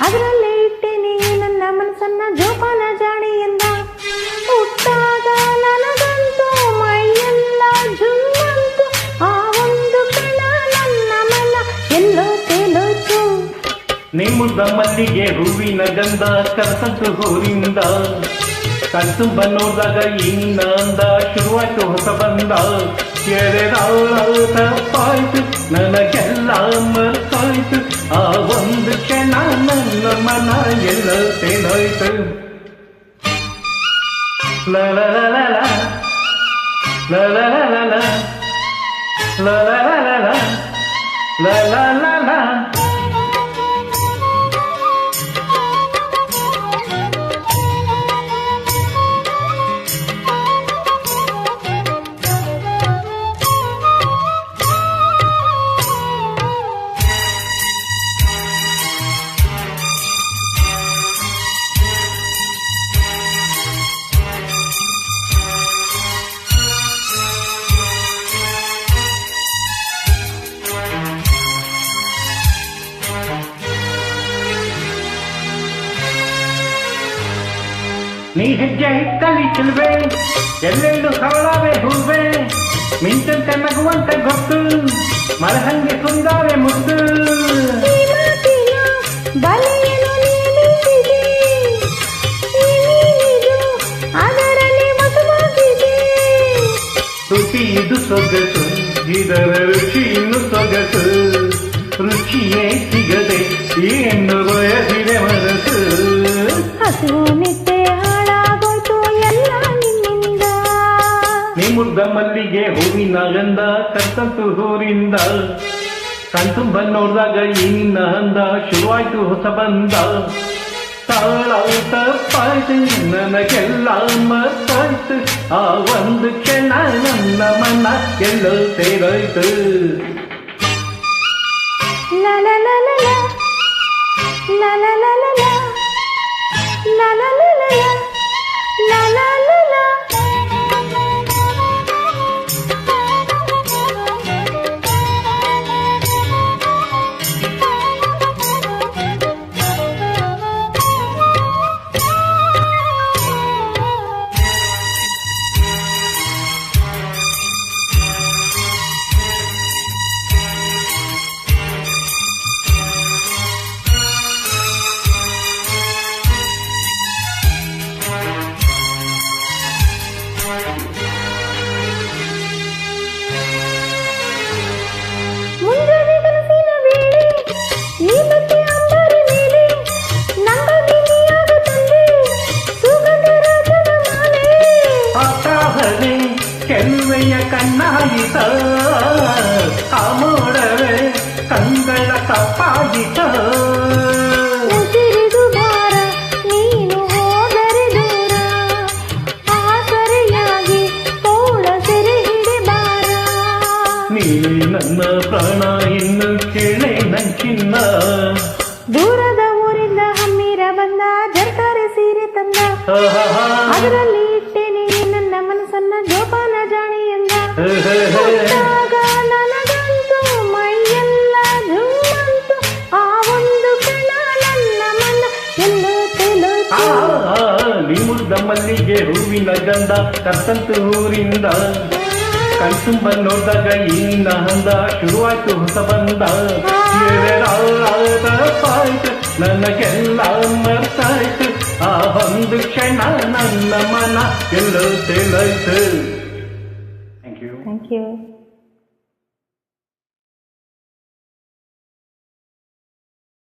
ಅದರಲ್ಲೇ ಇಟ್ಟೇನೆ ನನ್ನ ಮನಸ್ಸನ್ನ ಜೋಪಾನ ಜಾಣಿ ಎಂದ. ಹುಟ್ಟಾಗ ನನಗಂತೂ ಮೈಯೆಲ್ಲ ಜುಮ್ಮಂತು, ಆ ಒಂದು ಕ್ಷಣ ನನ್ನ ಮನ ಎಲ್ಲೋ ತೇಲೋಯ್ತು. ನಿಮ್ಮುದ್ದ ಮಲ್ಲಿಗೆ ಹೂವಿನ ಗಂಧ ಕರಸಂತು ಹೋರಿಂದ, ಕಣ್ತುಂಬ ನೋಡಿದಾಗ ಇನ್ನ ಅಂದ ಶುರುವಾಯ್ತು ಹೊಸ ಬಂದ. ತಪ್ಪಾಯ್ತು ನನಗೆಲ್ಲ ಮರ್ತಾಯ್ತು, ಆ ಒಂದು ಕ್ಷಣ ನನ್ನ ಮನ ಎಲ್ಲ ತೇಲಾಯ್ತು. ಲಲಲಲ ಲಲಲಲ ಲಲಲಲ ಲಲಲಲ. ನೀ ಹೆಜ್ಜೆ ಹಿಟ್ಟಲ್ಲಿ ಚೆಲುವೆ, ಎಲ್ಲೆಲ್ಲೂ ಹರಳಾವೆ ಹೂವೆ, ಮಿಂಚಂತೆ ನಗುವಂತೆ ಗೊತ್ತು, ಮರಹಂಗೆ ಸುಂದಾವೆ ಮುದ್ದು. ರುಚಿ ಇದು ಸೊಗಸು, ಇದರ ರುಚಿ ಇನ್ನು ಸೊಗಸು, ರುಚಿಯೇ ಸಿಗದೆ ಏನು ಬಯಸಿದೆ ಮನಸ್ಸು. ಹಸು ನಿದ್ದೆ ಹಾಳಾಗೋಯ್ತು ಎಲ್ಲ ನಿನ್ನಿಂದ. ನಿಮ್ಮುದ್ದ ಮಲ್ಲಿಗೆ ಹೂವಿನ ಗಂಧ ಕರ್ತಂತು ಹೂರಿಂದ, ಕಣ್ತುಂಬ ನೋಡಿದಾಗ ಇನ್ನ ಅಂದ ಶುರುವಾಯ್ತು ಹೊಸ ಬಂದ. ತಾಳ ತಪ್ಪಾಯ್ತು ನನಗೆಲ್ಲ ಮರ್ತಾಯ್ತು, ಆ ಒಂದು ಕ್ಷಣ ನನ್ನ ಮನ ಎಲ್ಲೋ ಸೇರೋಯ್ತು. ಲಲಲಲ ಲಲಲಲ ಲಲಲಲ ಲಲಲಲ. ಮುಂಜಾನೆ ಕನಸಿನ ವೇಳೆ ನೀ ಮತ್ತೆ ಅಂಬಾರಿ ಮೇಲೆ, ನಂಬಿ ನೀಯಾಗ ತಂದೆ ಸುಗಂಧ ರಾಜನ ಮಾಲೆ. ಆಕಾಹನೆ ಕೆಲ್ವೆಯ ಕಣ್ಣಾಯಿತ, ಆ ಮೋಡವೇ ಕಂಗಳ ತಪ್ಪಾಯಿತ. ಉಸಿರಿದು ಭಾರ ನೀನು ಹೋದರೆ ದೂರ, ಆಸರೆಯಾಗಿ ತೋಳ ಸೆರೆ ಹಿಡಿ ಬಾರ. ನೀನೇ ನನ್ನ ಪ್ರಾಣ ಇನ್ನು ಕೇಳೆ ನಂಚಿನ್ನ, ದೂರದ ಊರಿಂದ ಹಮ್ಮಿರ ಬಂದ ಜರ್ಕಾರಿ ಸೀರೆ ತಂದ. ಅದರಲ್ಲಿ ಇಟ್ಟೇನೆ ನನ್ನ ಮನಸ್ಸನ್ನ ಜೋಪಾನ ಜಾಣಿ ಎಂದ. ಹುಟ್ಟಾಗ ನನಗಂತೂ ಮೈಯೆಲ್ಲ ಜುಮ್ಮಂತು, ಆ ಒಂದು ಕ್ಷಣ ನನ್ನ ಮನ ಎಲ್ಲೋ ತೇಲೋಯ್ತು. ನಿಮ್ಮುದ್ದ ಮಲ್ಲಿಗೆ ಹೂವಿನ ಗಂಧ ಕರ್ತಂತು ಊರಿಂದ, ಕಣ್ತುಂಬ ನೋಡಿದಾಗ ಇನ್ನ ಹಂದ ಶುರುವಾಯ್ತು ಹೊಸ ಬಂದ. ತಪ್ಪಾಯ್ತು ನನಗೆಲ್ಲ ಮರ್ತಾಯ್ತು, ಆ ಒಂದು ಕ್ಷಣ ನನ್ನ ಮನ ಎಲ್ಲೋ ತೇಲಾಯ್ತು. Thank you. Thank you.